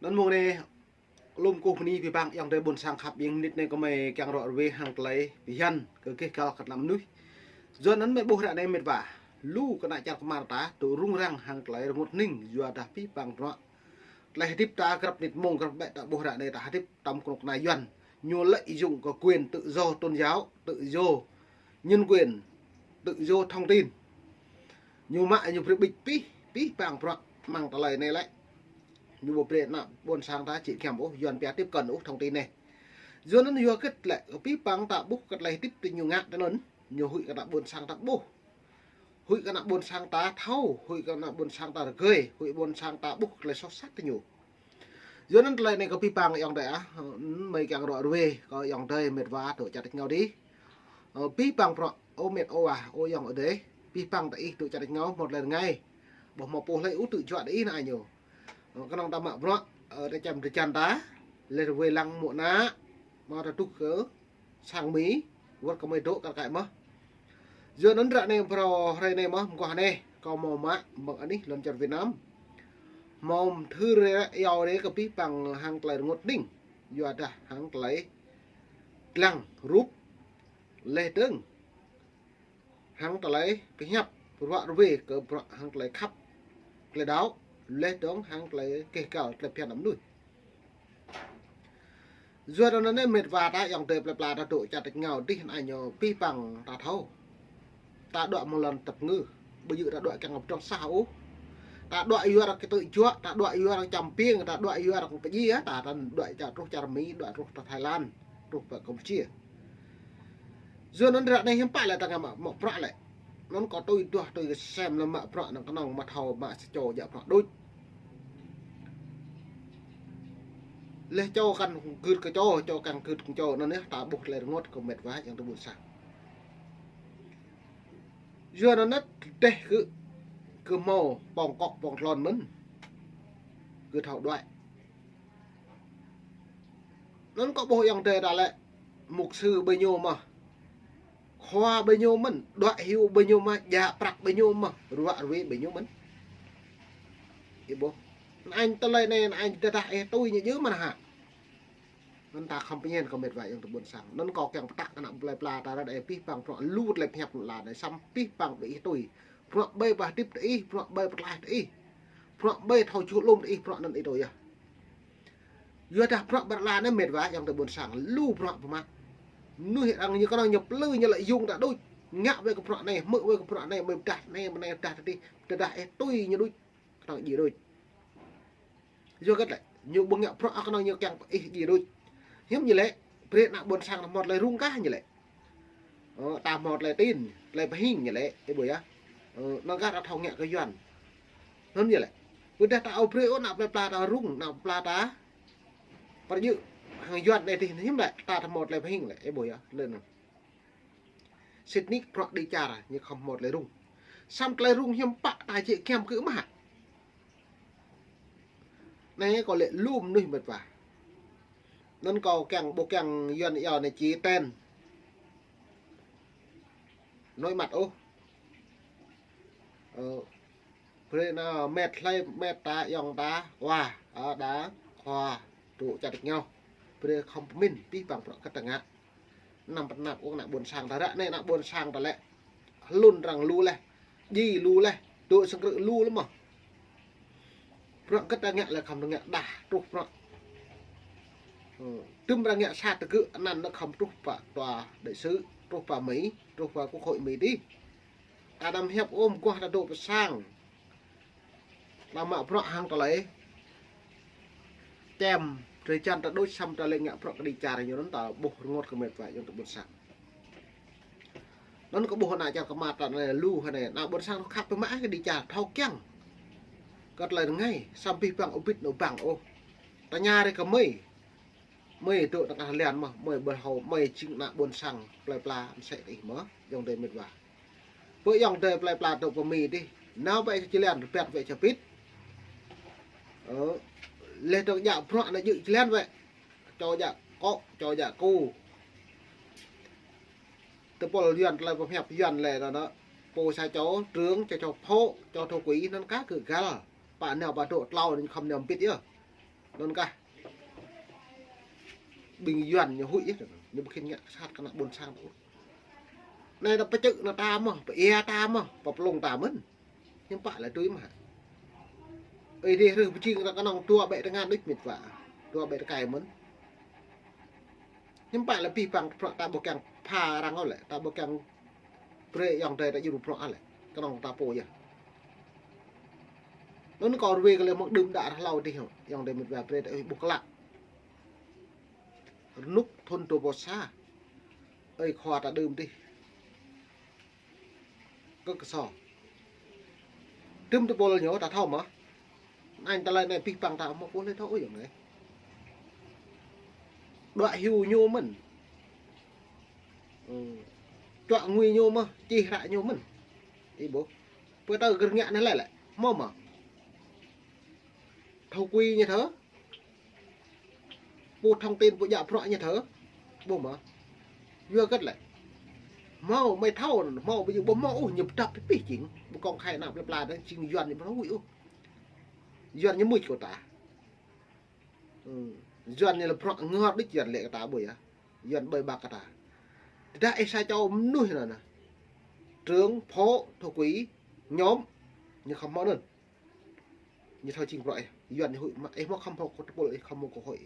นั้นโมเน่ลมกูคนนี้พี่บางยังได้บนสังขับยังนิดในก็ไม่แกงรอเวห่างไกลพี่ยันก็เกี่ยวกับลำนุ้ยส่วนนั้นไม่บุหรี่ในเม็ดว่าลูกก็น่าจะมาตาตัวรุ่งรังห่างไกลรงดนิ่งอยู่อาดาพี่บางเพราะหลายทิพตากระนิดมงกระแบะตาบุหรี่ในตาทิพตำกรกนายยันโยนละdụng có quyền tự do tôn giáo tự do nhân quyền tự do thông tin nhiều mại nhiều bịch pi bang pro mang tờ lời này lại nhiều bộ bệ nọ buôn sang ta chỉ kèm ố dọn bé tiếp cận ố thông tin này do nó nhiều kết lại pi bang ta bút cái này tiếp từ nhiều ngạn cho lớn nhiều hụi cái nọ buôn sang ta bút hụi cái nọ buôn sang ta thâu hụi cái nọ buôn sang ta cười hụi buôn sang ta bút lại sót sát nhiều dướiนั้นเลยในก็พี่ปังอย่างเดียไม่แกงรอด้วยก็อย่างเดียเม็ดว่าตัวจัดเงาดีพี่ปังเพราะโอเม็ดโออ่ะโออย่างở đấyพี่ปังแต่อีกตัวจัดเงาหมดเลยไงบอกมาปูเลยอู้tự chọn đấy này nhiều cái nòng tạmเพราะได้จำได้จันตาเลยเวลังหมดนะมาแต่ทุกข์sang mỹวัดก็ไม่โตกันไก่มั้งdướiนั้นระเนี่ยเพราะอะไรเนี่ยมั้งก่อนเนี่ยก็มองมาบางอันนี้เริ่มจากเวียดนามมอมthư ao đấy cái pi bằng hàng lại ngột đinh giờ đã hàng lại lăng rúp lê trứng hàng lại cái nhấp vợ về cái hàng lại khắp cái đáo lê trứng hàng lại cái cào lại phiền lắm đuôi giờ đó nó mệt và đã dòng tệp là đã đội chặt ngào đi này nhờ pi bằng ta thâu ta đoạn một lần tập ngư bây giờ đã đoạn càng ngọc trong sao ta đoạn yêu cái tự chúa ta đoạn yêu chầm piêng ta đoạn yêu cái gì á ta đoạn chặt rút chặt Mỹ đoạn rút Thái Lan rút vào Campuchia giờ nó đoạn này hiếm phải là ta nghe mà phạ lại nó có tôi xem là mà phạ nó có nòng mặt hầu mà sẽ trổ dạ phạ đôi lên cho căn cướp cái cho càng cướp cho nó nữa ta buộc lên ngót còn mệt quá chẳng tôi buồn sảng giờ nó nứt đây cứ màu bong cọc bong lon mấn cứ thảo đoạn nó có bộ yang tề đã lại mục sư bấy nhiêu mà khoa bấy nhiêu mấn đoạn hiu bấy nhiêu mà dạ bạc bấy nhiêu mà đoạn với bấy nhiêu mấn hiểu bố anh ta lên này anh ta đại tôi như dữ mà hả nó ta không biết nhiên không mệt vậy trong tụi buồn sáng nó có kẹng tạc cái nặng play ta ra để pi bằng họ lút lại hẹp là để xăm pi bằng bị tôi phượng bê và tiếp đi phượng bê bật lại đi phượng bê thầu chuột lôm đi phượng nằm đi rồi à vừa ta phượng bật lại nó mệt vãi trong từ buồn sáng lưu phượng vào mặt nuôi hiện đang như con nhập lư như lại dùng đã đôi ngạo về cái phượng này mượn về cái phượng này mình đặt này mình này đặt đi đặt đại tôi như đôi thằng gì đôi vừa cái lại nhiều bông ngạo phượng con nhiều càng gì đôi hiếm như lẽ hiện nặng buồn sáng là một lời rung cá như lẽ ta một lời tin lời hình như lẽ cái buổi á nó gạt thòng nhẹ cái doàn nó như vậy người ta tạo preo nào plata ta rung nào plata và như hàng doàn này thì hiếm lại ta làm một lại phải hình lại cái buổi lên nào Sydney pro đi cha rồi nhưng không một lại rung xong lại rung hiếm bạ tài chị kem cữ mà này có lệ lùm nuôi mệt vào nó có càng bộ càng doàn eo này chỉ tên nói mặt ôเพราะเม็ดไล่เม็ดตายองตาว่าดาคอตัวจัดเงาเพราะคอมมินปีบังเพราะกระตังะนำปนักองค์นักบนสร้างแต่ละเนี่ยนักบนสร้างแต่ละลุ่นรังรู้เลยยี่รู้เลยตัวสังเกตรู้แล้วมั้งเพราะกระตังะlàคำตังะด่าตุกเพราะตึมตังะชาติตะกุนั่นนักคำตุกปะตัวได้ซื้อตุกปะMỹตุกปะกุข่อยMỹ đi ta đâm hẹp ôm qua ta độ sang làm mạo phượng hàng ta lấy chèm rồi chân ta đôi xăm ta lên ngạ phượng đi trà rồi nó ta bột ngọt cái mệt vậy trong tập bột sang nó có bột này cho cái mặt này lưu hay này nào bột sang nó khác với mã cái đi trà thau keng cất lời ngay xăm pi bằng opit nó bằng ô ta nhà đây có mây tụi ta liền mà mây bờ hồ mây chừng nạ bột sang pla sẽ đi mở trong đây mệt vào với dòng đời play tụ của mì đi nào vậy chỉ liền pet vậy cho pít lên được dạo phượng là dự lên vậy cho dạ có cho dạ cô từ bỏ duyên lại vào hẹp duyên này là nó po sai chó trướng cho phô cho thô quý nó cá cử cá là bạn nào bà độ lau nên không nhầm biết chứ non cả bình doan như hụi ấy nhưng mà khi nhặt sát cái buồn sang này là phải chữ là ta mà phải e ta mà bọc lồng ta mất nhưng phải là túi mà ấy đi rồi chỉ là cái nòng tua bệ ngàn đích mệt vả tua bệ cài mất nhưng phải là pi bằng ta bộ càng pha răng lại ta bộ càng pre dòng trời đã dùng pro lại cái nòng ta po vậy nó còn về cái một đêm đã lâu đi không dòng đây một vài pre đã buộc lại nút thôn tổ bò xa ơi khoa ta đơm đi có cái sò đơm tôi bò là nhớ ta thao mà anh ta lại này pi bằng ta mà bố lên thôi giống này đoạn hưu nhô mình đoạn nguy nhô mà chỉ lại nhô mình đi bố bữa tao gần ngạn nó lại mò mà thâu quy như thế bố thông tin của dạ pro như thế bố mà vừa cất lại mau mày thâu mau bây giờ bố mau nhập tập cái bị chính bố con khai nào là đấy chỉ doan thì nó hụi doan như mùi của ta doan như là pro ngọt đích doan lệ ta bùi á doan bơi bạc ta đã sai cho nuôi rồi nè trướng phố thổ quý nhóm như không món hơn như thôi trình loại doan hội mà em không học có bộ lại không có hội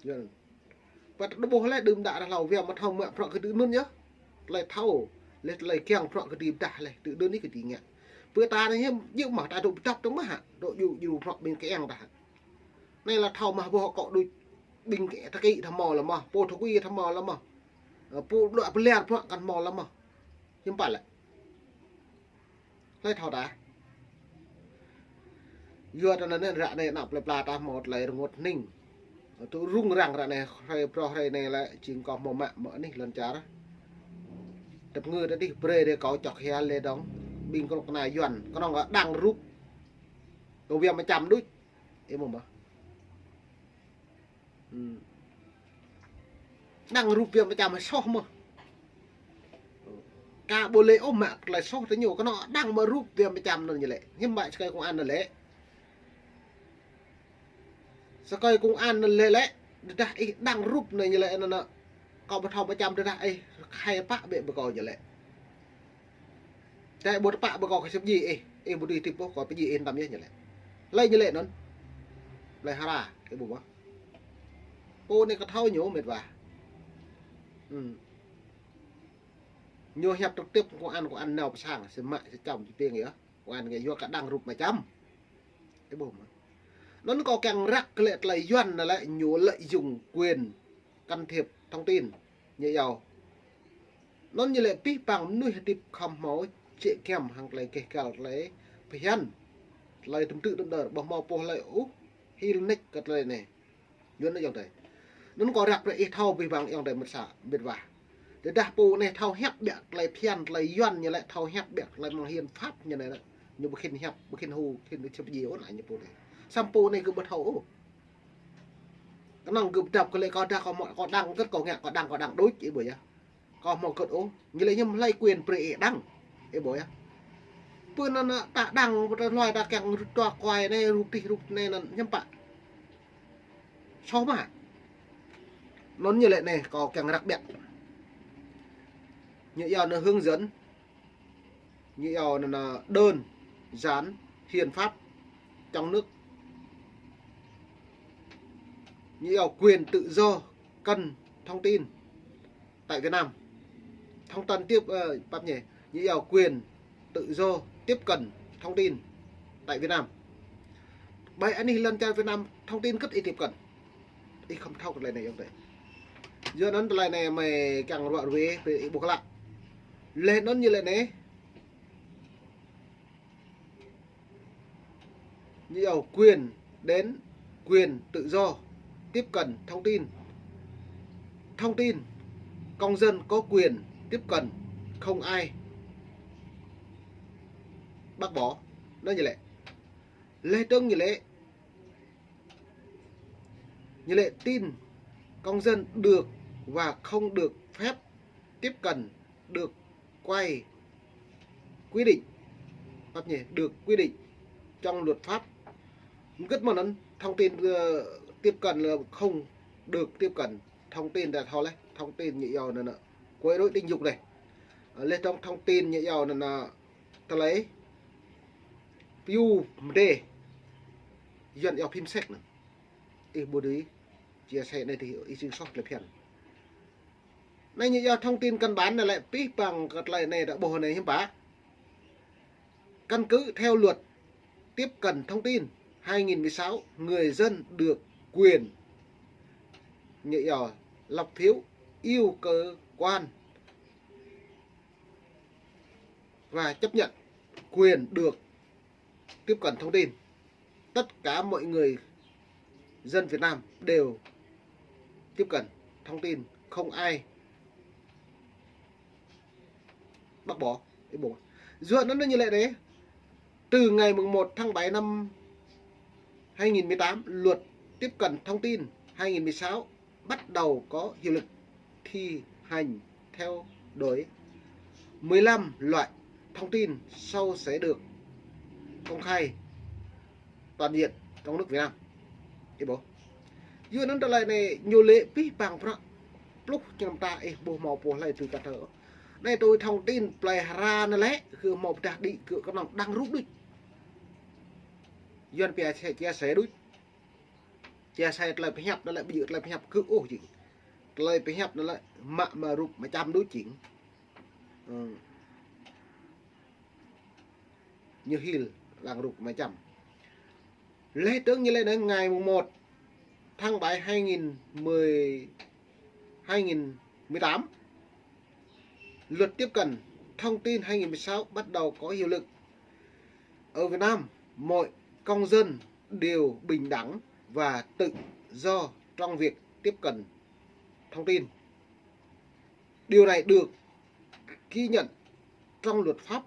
doan và nó bố lại đừng đã là lầu về mà thông mẹ pro cái tự luôn nhá lại thâu lại kèng pro cái tìm đã lại tự đơn đi cái gì nhỉ bữa ta này nhưng mà ta độ chọc trong mắt độ dù pro bên cái em đã này là thâu mà bố cọ đôi bình cái ta kỵ thầm mò là mà bố thổ quy thầm mò là mà bố loại bê lẹt pro cần mò là mà nhưng phải lại lấy thâu đã vừa cho nên rạ này nạp lại ta một lại một ninh tôi rung rằng rạ này hay pro hay này là chỉ có một mẹ mở này lần chả đó tập người đã đi pre để có chọc he lên đóng bình con này doan con nó đang rút đầu viên mà chầm đuôi em không mà đang rút viên mà chầm mà so mà cả bộ lễ ôm mẹ lại so tới nhiều con nó đang mà rút viên mà chầm rồi như lệ nhưng mà cái cũng ăn là lệ sao coi cũng ăn là lệ đang rút này như lệ nó còn một thòng 100 ra ấy hay bạ bị bờ cò như lệ đây bột bạ bờ cò cái gì em bột đi tìm bột có cái gì em tầm như lệ lấy như lệ nó lấy hara cái bụng á cô này có thâu nhổ mệt vào nhô hẹp trực tiếp của ăn nào sang sẽ mại sẽ chồng tiền nghĩa của ăn cái vô cả đăng rụp mà chấm cái bụng nó có càng rắc cái lệ lại doan là lại nhổ lợi dụng quyền can thiệp thông tin như giàu nó như lệ pi bằng nuôi tiệp không máu chạy kèm hàng lấy kể cả lấy phải ăn lấy tấm tự đâm đờ bằng màu po lại ú hilnick cái này này nhớ nó dòng đấy nó có rắc lại thâu vì bằng dòng đấy một xả biệt vả để đa po này thâu hẹp bẹt lấy phiền lấy doan như lại thâu hẹp bẹt lấy bằng hiền pháp như này đó như một khiên hẹp một khiên hù khiên được chụp gì lại như po này sampo này cứ bật thâu cái năng cứ đập cái lệ con ra có đăng rất có ngạc có đăng đối chỉ bởi còn một cột ố như lấy nhầm lay quyền pre đăng ấy bởi bữa nó ta đăng loài ta càng toa quài này rụt này là nhầm bạn sao mà nó như lệ này có càng đặc biệt như giờ nó hướng dẫn như giờ là đơn dán hiền pháp trong nước như quyền tự do cần thông tin tại Việt Nam thông tin tiếp bắp nhỉ như quyền tự do tiếp cận thông tin tại Việt Nam bây anh đi lần cho Việt Nam thông tin rất ít tiếp cận đi không thâu cái này không đấy giờ nó lại này mày càng loại về buộc lại lên nó như lại này như quyền đến quyền tự do tiếp cận thông tin công dân có quyền tiếp cận không ai bác bỏ nó như lệ lệ tương như lệ tin công dân được và không được phép tiếp cận được quay quy định pháp nhỉ được quy định trong luật pháp rất mà nó thông tin tiếp cận là không được tiếp cận thông tin là thôi đấy, thông tin như giàu là quấy rối tình dục này. Lên trong thông tin như giàu là ta lấy view đề dần ở phim sách này ý bố đấy chia sẻ này thì ý chữ sót là phiền này như giàu thông tin căn bản là lại bí bằng cái lại này đã bồ này hiếm bá căn cứ theo luật tiếp cận thông tin 2016 người dân được quyền như giàu lập phiếu yêu cơ quan và chấp nhận quyền được tiếp cận thông tin. Tất cả mọi người dân Việt Nam đều tiếp cận thông tin, không ai bác bỏ cái bộ. Dựa nó như vậy đấy. Từ ngày 1 tháng 7 năm 2018, luật tiếp cận thông tin 2016 bắt đầu có hiệu lực thi hành theo đối 15 loại thông tin sau sẽ được công khai toàn diện trong nước Việt Nam. Cái bộ. Dựa nó lại này nhiều lệ bí bằng đó. Lúc chúng ta bố màu bố lại từ cả thở. Đây tôi thông tin play ra nó lẽคือmột đạt đi cửa các lòng đang rút đi. Duyên bè sẽ chia sẻ đuôi. Chia sẻ lại phải hẹp nó lại bây giờ lại phải hẹp cứ ô chỉnh. Lại phải hẹp nó lại mà rụp mà chăm đối chỉnh. Như hil làng rụp mà chăm. Lễ tướng như lễ đến ngày 1 tháng 7 2018 luật tiếp cận thông tin 2016 bắt đầu có hiệu lực. Ở Việt Nam, mọi công dân đều bình đẳng và tự do trong việc tiếp cận thông tin. Điều này được ghi nhận trong luật pháp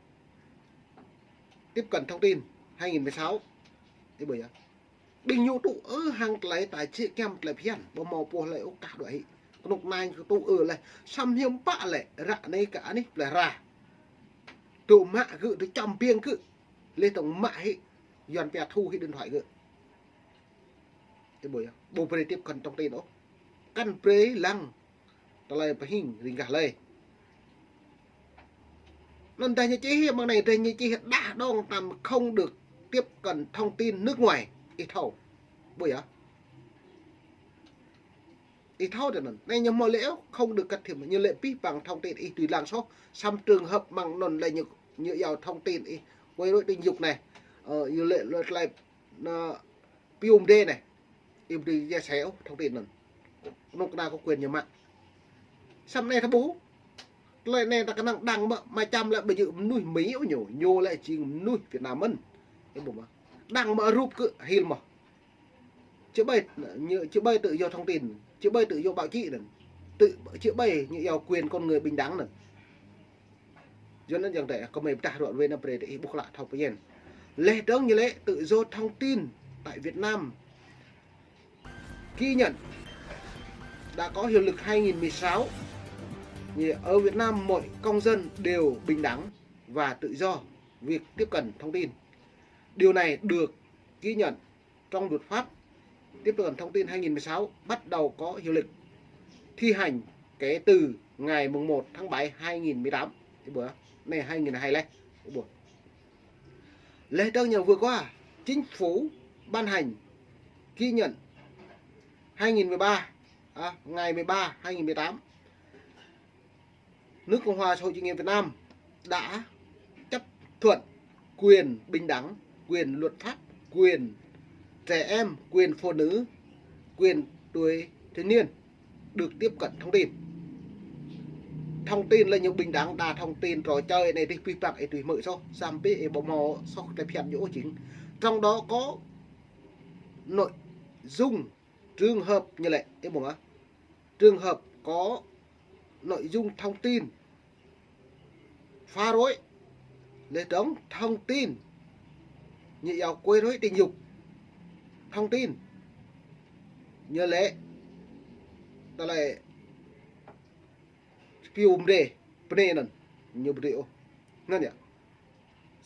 tiếp cận thông tin 2016. Thế bởi bình nhu tụ hàng lấy tài trị kem lại phiền bộ màu bùa lại ốc cả đuổi nục này tụ lại xăm hiếm bạ lại rạ này cả này lại ra tụ mạ gự tới trăm piêng cứ lên tổng mạ ấy dàn bè thu cái điện thoại gự thế bởi bộ về tiếp cận thông tin đó căn prế lăng ta lại phải hình rình cả lời lần này như chế bằng này như chế đã đông tầm không được tiếp cận thông tin nước ngoài ít thầu bởi ít thâu được nên nhưng mà lẽ không được cắt thiểm như lệ pi bằng thông tin y tùy làng số xăm trường hợp bằng nồn là như giàu thông tin y quay đối tình dục này như lệ luật lại pium d này im đi ra xéo thông tin này lúc nào có quyền như mạng xăm này thằng bố lại này ta cái năng đăng mà chăm lại bây giờ nuôi mỹ nhổ nhô lại chỉ nuôi Việt Nam mình cái bụng đăng mà rúp cứ hiền mà chữa bay tự do thông tin chữa bay tự do báo chí này tự chữa bay như yêu quyền con người bình đẳng này cho nên rằng thế có mấy trả đoạn về năm để buộc lại học với lễ trống như lễ tự do thông tin tại Việt Nam ghi nhận đã có hiệu lực 2016. Ở Việt Nam mọi công dân đều bình đẳng và tự do việc tiếp cận thông tin. Điều này được ghi nhận trong luật pháp tiếp cận thông tin 2016 bắt đầu có hiệu lực thi hành kể từ ngày 1 tháng 7 2018. Cái bữa này 2022 này. Lễ trao nhận vừa qua, chính phủ ban hành ghi nhận 2013 ngày 13 2018 nước Cộng hòa xã hội chủ nghĩa Việt Nam đã chấp thuận quyền bình đẳng, quyền luật pháp, quyền trẻ em, quyền phụ nữ, quyền tuổi thanh niên được tiếp cận thông tin. Thông tin là những bình đẳng đa thông tin trò chơi này thì vi phạm ấy tùy mở số sampai bộ mò so cái phiền dỗ chính. Trong đó có nội dung trường hợp như lệ cái bộ trường hợp có nội dung thông tin phá rối lệ trống thông tin như yêu quấy rối tình dục thông tin như lệ ta lại film đề bê nè nhiều điều nghe nhỉ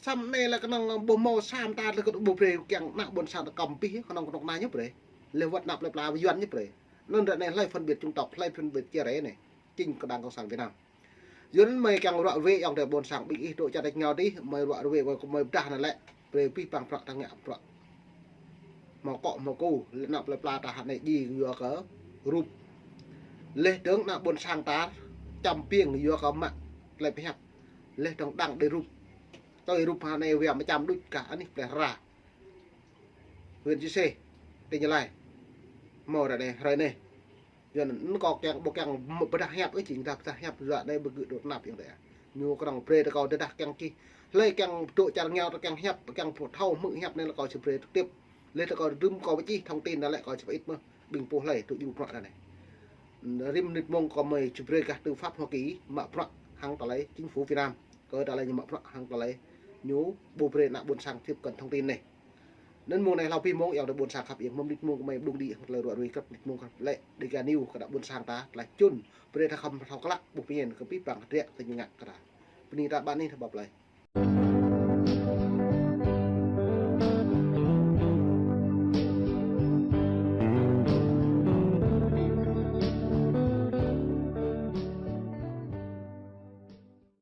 xăm này là cái năng bồ mò sam ta là cái bộ bề càng nặng bồn sang cầm pi cái năng này nhấp rồi lên vật nạp là duyên nhấp rồi nên đợt này lại phân biệt chủng tộc lại phân biệt chia rẽ này chính cái đảng cộng sản Việt Nam dưới đến mày càng loại về ông để bồn sang bị đội chặt đánh nhau đi mày loại về và mày đa là lẽ về pi bằng phật thằng ngạ phật mà cọ mà cô lên nạp là ta hạt này gì vừa có rụp lên tướng nạp bồn sang ta chăm piêng vừa có mặt lại phải học lên trong đằng để rụp tôi rụp hà này về mà chăm đứt cả anh phải ra huyền chữ c tên như này màu này rồi này giờ nó có càng bộ càng một bữa hẹp ấy chính ta hẹp giờ đây bực đột nạpอย่างไรnhiều cái đồng pre ta có đặt càng chi lấy càng tụ càng nghèo ta càng hẹp càng phổ thâu mự hẹp nên là có chữ pre trực tiếp lên ta có rừng có cái chi thông tin nó lại có chữ ít mà bình phố này tụ dùng loại này rim nịch mông có mời chữ pre cả từ pháp hoa kỳ mà loại hàng ta lấy chính phủ Việt Nam có ta lấy nhưng mà loại hàng ta lấy nhú bộ pre nạp buôn sang tiếp cận thông tin này nên mùa nàyเราพี่มงเอาแต่บนสางขับอย่างมันดิมงก็ไม่ดุงดีเลยรวยกับดิมงครับเละดีการนิวกระดับบนสางตาหลายจุนประเดี๋ยวถ้าคำเขากละบุกเปลี่ยนกับพี่ปังเรียกแต่ยังไงกระดาษวันนี้รัฐบ้านนี่ทำแบบไร